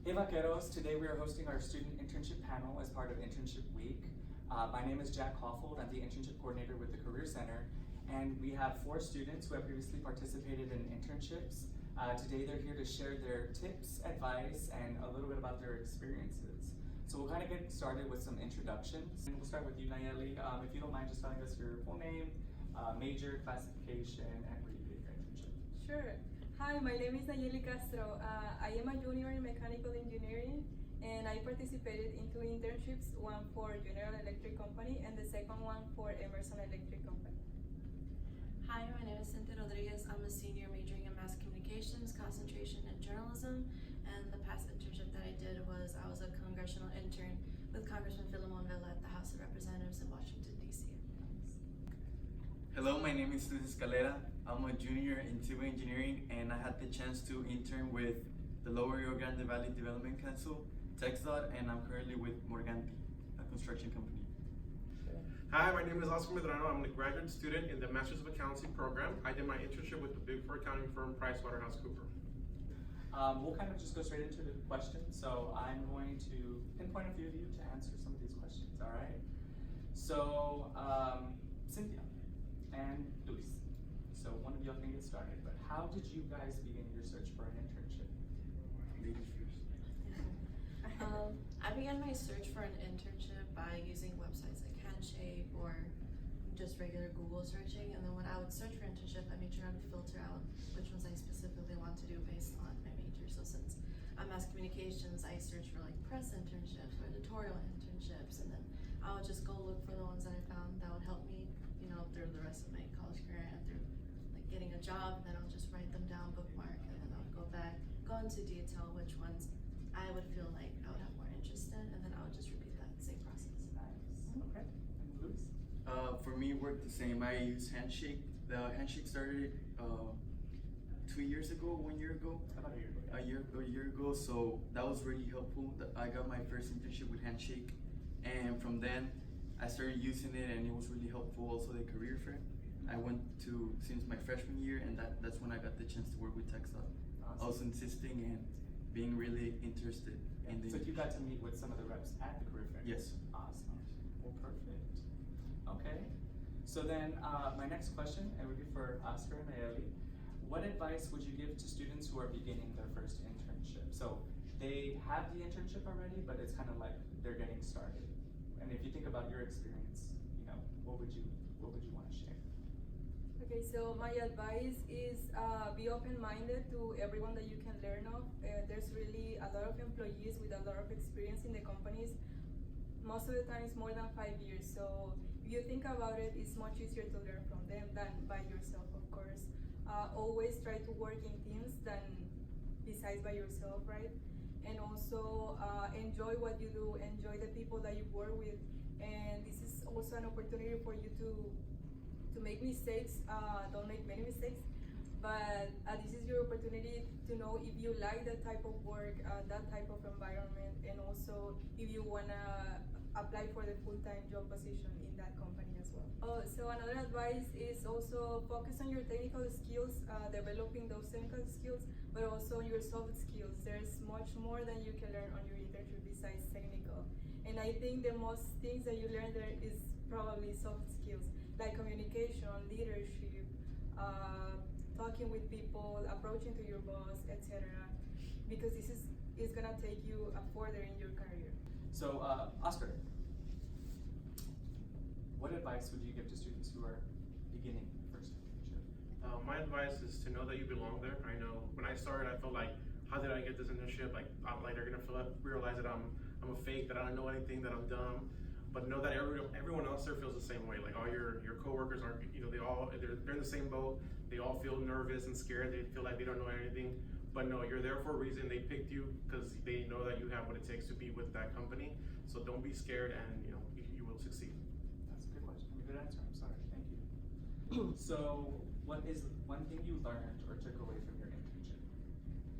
Hey Vaqueros, today we are hosting our student internship panel as part of Internship Week. My name is Jack Hoffold, I'm the internship coordinator with the Career Center, and we have 4 students who have previously participated in internships. Today they're here to share their tips, advice, and a little bit about their experiences. So we'll kind of get started with some introductions. And we'll start with you, Nayeli. If you don't mind just telling us your full name, major, classification, and where you did your internship. Sure. Hi, my name is Nayeli Castro. I am a junior in mechanical engineering, and I participated in 2 internships, one for General Electric Company and the second one for Emerson Electric Company. Hi, my name is Cynthia Rodriguez. I'm a senior majoring in mass communications, concentration in journalism, and the past internship that I did was I was a congressional intern with Congressman Philemon Villa at the House of Representatives in Washington, D.C. Hello, my name is Escalera. I'm a junior in civil engineering, and I had the chance to intern with the Lower Rio Grande Valley Development Council, TxDOT, and I'm currently with Morganti, a construction company. Hi, my name is Oscar Medrano. I'm a graduate student in the Masters of Accounting program. I did my internship with the Big Four accounting firm PricewaterhouseCoopers. We'll kind of just go straight into the questions. So I'm going to pinpoint a few of you to answer some of these questions, all right? So, Cynthia and Luis. So one of y'all can get started, but how did you guys begin your search for an internship? Ladies first. I began my search for an internship by using websites like Handshake or just regular Google searching, and then when I would search for internship, I made sure I would filter out which ones I specifically want to do based on my major. So since I'm mass communications, I searched for like press internships or editorial internships, and then I would just go look for the ones that I found that would help me, through the rest of my college career and through like getting a job. And then I'll just write them down, bookmark, and then I'll go back, go into detail which ones I would feel like I would have more interest in, and then I would just repeat that same process. Nice. Okay. And Luis? For me, it worked the same. I used Handshake. The Handshake started 2 years ago, 1 year ago. About a year ago. A year ago, so that was really helpful. I got my first internship with Handshake, and from then I started using it, and it was really helpful. Also, the career fair I went to since my freshman year, and that's when I got the chance to work with TxDOT. Awesome. I was insisting and being really interested in the. So you got to meet with some of the reps at the career fair? Yes. Awesome. Well, perfect. Okay. So then my next question, it would be for Oscar and Nayeli. What advice would you give to students who are beginning their first internship? So they have the internship already, but it's kind of like they're getting started. And if you think about your experience, what would you want to share? Okay, so my advice is be open-minded to everyone that you can learn of. There's really a lot of employees with a lot of experience in the companies. Most of the time it's more than 5 years. So if you think about it, it's much easier to learn from them than by yourself, of course. Always try to work in teams than besides by yourself, right? And also enjoy what you do, enjoy the people that you work with. And this is also an opportunity for you to make mistakes. Don't make many mistakes, but this is your opportunity to know if you like that type of work, that type of environment, and also if you wanna apply for the full-time job position in that company as well. So another advice is also focus on your technical skills, developing those technical skills, but also your soft skills. There's much more than you can learn on your internship besides technical. And I think the most things that you learn there is probably soft skills, like communication, leadership, talking with people, approaching to your boss, etc. Because this is gonna take you further in your career. So Oscar, what advice would you give to students who are beginning their first internship? My advice is to know that you belong there. I know when I started, I felt like, how did I get this internship? Like they're gonna realize that I'm a fake, that I don't know anything, that I'm dumb. But know that everyone else there feels the same way. Like all your coworkers aren't, they're in the same boat. They all feel nervous and scared. They feel like they don't know anything. But no, you're there for a reason. They picked you because they know that you have what it takes to be with that company. So don't be scared, and you will succeed. That's a good question. A good answer. I'm sorry. Thank you. So, what is one thing you learned or took away from your internship?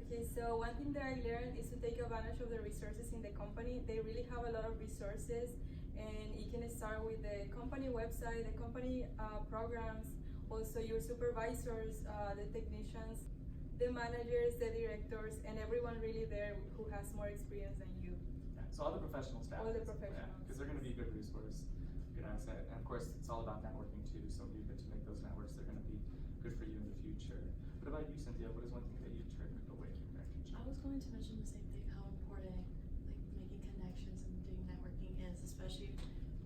Okay, so one thing that I learned is to take advantage of the resources in the company. They really have a lot of resources, and you can start with the company website, the company programs, also your supervisors, the technicians. the managers, the directors, and everyone really there who has more experience than you. Yeah, so all the professional staff. All the professionals. Because they're going to be a good resource, good asset. And of course, it's all about networking too. So you get to make those networks. They're going to be good for you in the future. What about you, Cynthia? What is one thing that you took away from your internship? I was going to mention the same thing, how important like making connections and doing networking is, especially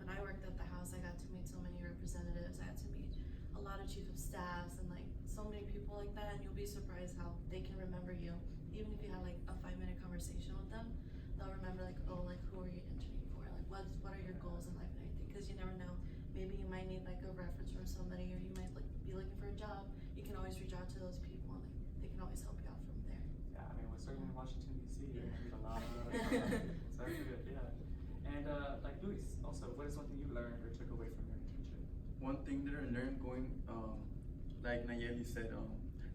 when I worked at the house. I got to meet so many representatives. I got to meet a lot of chief of staffs and like so many people like that, and you'll be surprised how they can remember you. Even if you have like a 5-minute conversation with them, they'll remember like, oh, like who are you interning for? Like what are your goals in life and everything? Because you never know. Maybe you might need like a reference from somebody, or you might like be looking for a job. You can always reach out to those people, and like they can always help you out from there. Yeah, I mean, we're starting in Washington D.C. You're gonna meet a lot of. So that's good. Yeah. And like Luis, also, what is one thing you learned or took away from your internship? One thing that I learned going, like Nayeli said,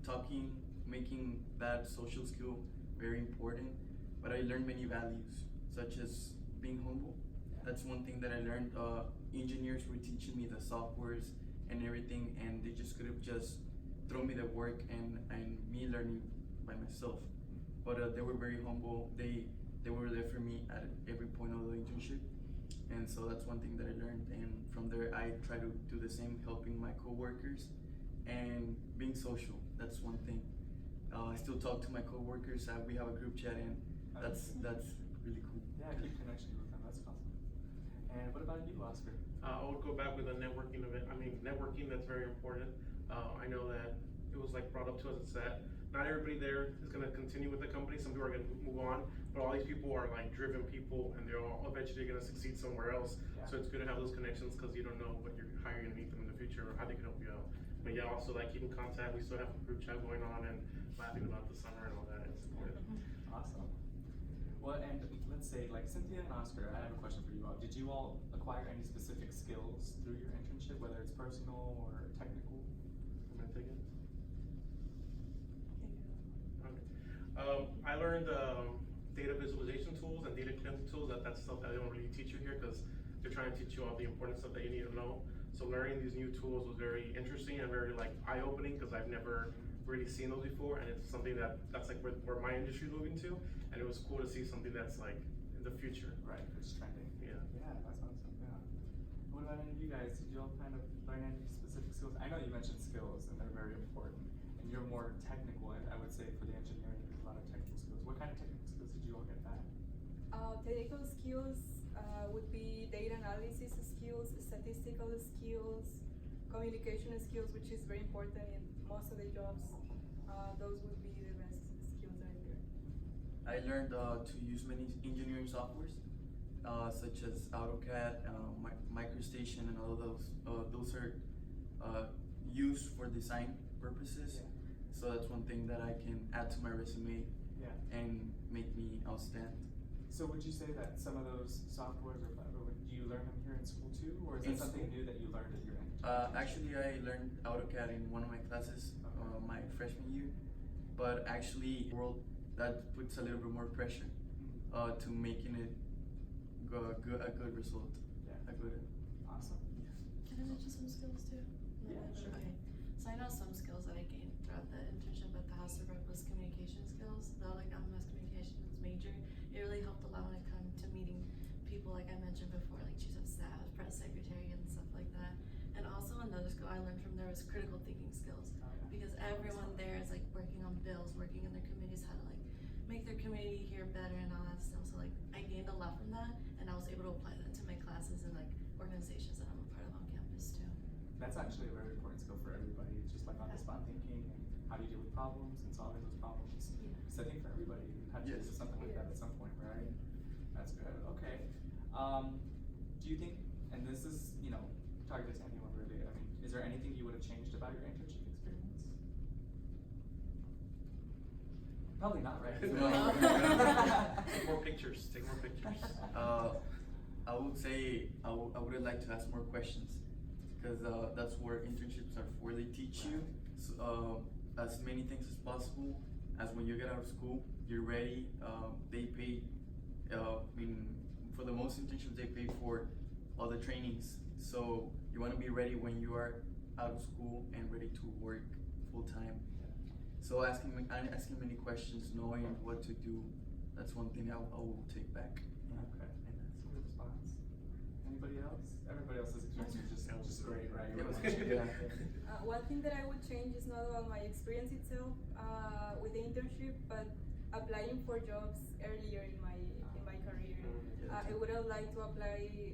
talking, making that social skill very important. But I learned many values, such as being humble. That's one thing that I learned. Engineers were teaching me the softwares and everything, and they just could have just thrown me the work and me learning by myself. But they were very humble. They were there for me at every point of the internship. And so that's one thing that I learned, and from there I try to do the same, helping my coworkers and being social. That's one thing. I still talk to my coworkers. We have a group chat, and that's really cool. Yeah, keep connections with them. That's awesome. And what about you, Oscar? I would go back with the networking event. I mean, networking, that's very important. I know that it was like brought up to us, it's that not everybody there is gonna continue with the company. Some people are gonna move on, but all these people are like driven people, and they're all eventually gonna succeed somewhere else. Yeah. So it's good to have those connections, because you don't know what how you're gonna meet them in the future or how they can help you out. But yeah, also like keep in contact. We still have a group chat going on and laughing about the summer and all that. It's important. Awesome. Well, and let's say, like Cynthia and Oscar, I have a question for you all. Did you all acquire any specific skills through your internship, whether it's personal or technical? Am I taking? I learned data visualization tools and data cleansing tools. That's stuff that they don't really teach you here, because they're trying to teach you all the important stuff that you need to know. So learning these new tools was very interesting and very like eye-opening, because I've never really seen those before, and it's something that's like where my industry is moving to, and it was cool to see something that's like in the future. Right, it's trending. Yeah. Yeah, that's awesome. Yeah. What about any of you guys? Did you all kind of learn any specific skills? I know you mentioned skills, and they're very important, and you're more technical. I would say for the engineering, there's a lot of technical skills. What kind of technical skills did you all get back? Technical skills would be data analysis skills, statistical skills, communication skills, which is very important in most of the jobs. Those would be the best skills I learned. I learned to use many engineering softwares, such as AutoCAD, MicroStation, and all of those. Those are used for design purposes. Yeah. So that's one thing that I can add to my resume Yeah. and make me outstand. So would you say that some of those softwares or do you learn them here in school too, or is In that something school. new that you learned at your internship? Actually, I learned AutoCAD in one of my classes, my freshman year. But actually, world that puts a little bit more pressure to making it a good result. Yeah. A good. Awesome. Can I mention some skills too? Yeah, sure. Okay. So I know some skills that I gained throughout the internship at the House of Rep was communication skills. Though like I'm a mass communications major, it really helped a lot when it came to meeting people, like I mentioned before, like chiefs of staff, press secretary, and stuff like that. And also another skill I learned from there was critical thinking skills, Oh, yeah. because everyone there is like working on bills, working in their committees, how to like make their committee hear better and all that stuff. So like I gained a lot from that, and I was able to apply that to my classes and like organizations that I'm a part of on campus too. That's actually a very important skill for everybody. It's just like on-the-spot thinking and how do you deal with problems and solving those problems. Yeah. So I think for everybody, you have to Yes. use something like that at some point, right? That's good. Okay. Do you think, and this is, targeted to anyone really, I mean, is there anything you would have changed about your internship experience? Probably not, right? No. Take more pictures. Take more pictures. I would say I would have liked to ask more questions, because that's where internships are for. They teach you as many things as possible. As when you get out of school, you're ready. They pay. For the most internships, they pay for all the trainings. So you want to be ready when you are out of school and ready to work full time. So So asking many questions, knowing what to do, that's one thing I will take back. Okay, and that's a good response. Anybody else? Everybody else's experience is just great, right? You wouldn't change Yeah. anything. One thing that I would change is not about my experience itself with the internship, but applying for jobs earlier in my career. I would have liked to apply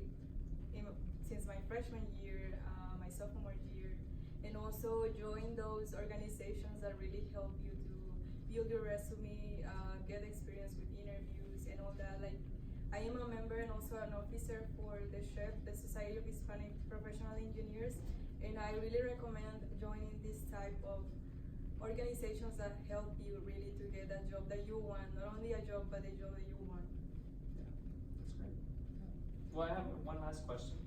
since my freshman year, my sophomore year, and also join those organizations that really help you to build your resume, get experience with interviews and all that. Like, I am a member and also an officer for the SHEP, the Society of Hispanic Professional Engineers, and I really recommend joining this type of organizations that help you really to get a job that you want, not only a job, but a job that you want. Yeah, that's great. Well, I have one last question.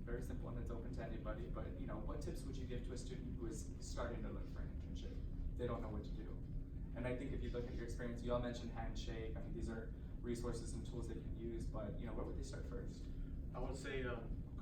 Very simple, and it's open to anybody, but you know, what tips would you give to a student who is starting to look for an internship? They don't know what to do. And I think if you look at your experience, you all mentioned Handshake. I mean, these are resources and tools they can use, but you know, where would they start first? I would say,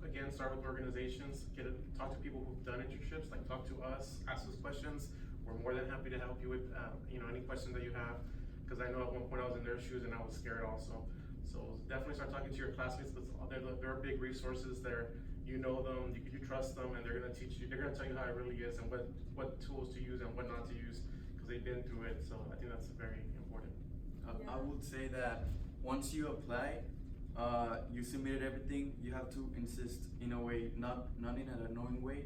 again, start with organizations, talk to people who've done internships, like talk to us, ask us questions. We're more than happy to help you with, any questions that you have. Because I know at one point I was in their shoes and I was scared also. So definitely start talking to your classmates. They're big resources there. You know them, you trust them, and they're gonna teach you, they're gonna tell you how it really is and what tools to use and what not to use, because they've been through it. So I think that's very important. I would say that once you apply, you submitted everything, you have to insist in a way, not in an annoying way,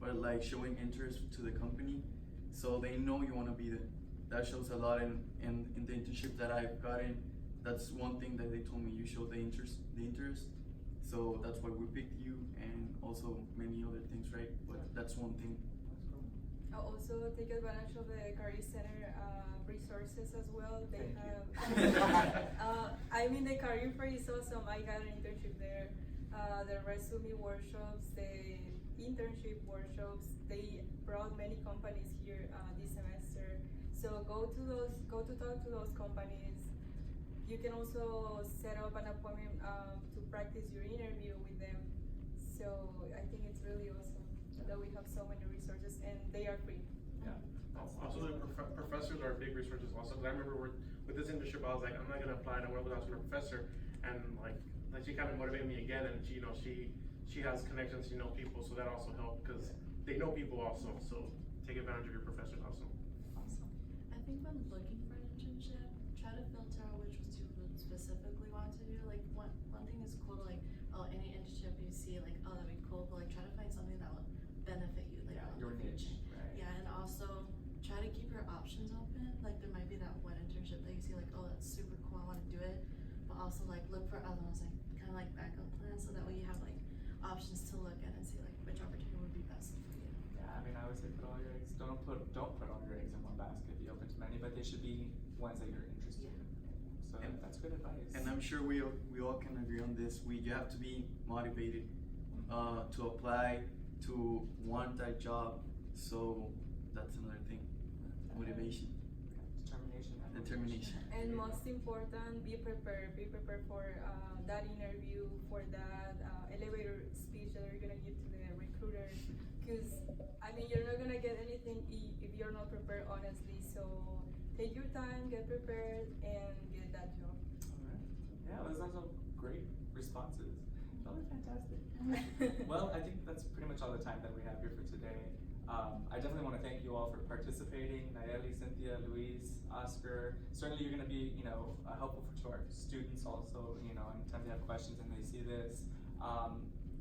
but like showing interest to the company so they know you want to be there. That shows a lot in the internship that I've gotten. That's one thing that they told me, you show the interest. So that's why we picked you, and also many other things, right? But that's one thing. I'll also take advantage of the Career Center resources as well. They Thank have, I mean, the Career Fair is awesome. I got an internship there. The resume workshops, the internship workshops, they brought many companies here this semester. So go to talk to those companies. You can also set up an appointment to practice your interview with them. So I think it's really awesome that we have so many resources and they are free. Yeah. Also, the professors are big resources also. Because I remember with this internship, I was like, I'm not gonna apply, and I went to a professor, and like she kind of motivated me again, and she has connections, people, so that also helped because they know people also. So take advantage of your professors also. Awesome. I think when looking for an internship, try to filter out which ones you would specifically want to do. Like one thing is cool to any internship you see, like, oh, that'd be cool, but like try to find something that would benefit you later on. Your niche, right? Yeah, and also try to keep your options open. Like there might be that one internship that you see like, oh, that's super cool, I want to do it. But also like look for other ones, like kind of like backup plans, so that way you have like options to look at and see like which opportunity would be best for you. Yeah, I mean, I would say don't put all your eggs in one basket. Be open to many, but they should be ones that you're interested in. So that's good advice. And I'm sure we all can agree on this. You have to be motivated to apply, to want that job. So that's another thing. Motivation. Determination. And most important, be prepared. Be prepared for that interview, for that elevator speech that you're gonna give to the recruiter. Because I mean, you're not gonna get anything if you're not prepared, honestly. So take your time, get prepared, and get that job. Alright. Yeah, those are some great responses. That was fantastic. Well, I think that's pretty much all the time that we have here for today. I definitely want to thank you all for participating. Nayeli, Cynthia, Luis, Oscar. Certainly you're going to be, helpful to our students also, anytime they have questions and they see this.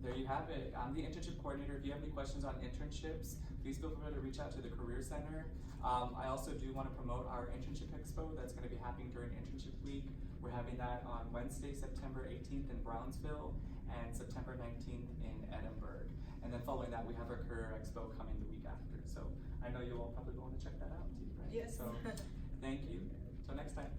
There you have it. I'm the internship coordinator. If you have any questions on internships, please feel free to reach out to the Career Center. I also do want to promote our Internship Expo that's going to be happening during Internship Week. We're having that on Wednesday, September 18th in Brownsville and September 19th in Edinburgh. And then following that, we have our Career Expo coming the week after. So I know you'll all probably want to check that out too, right? Yes. So thank you. Till next time.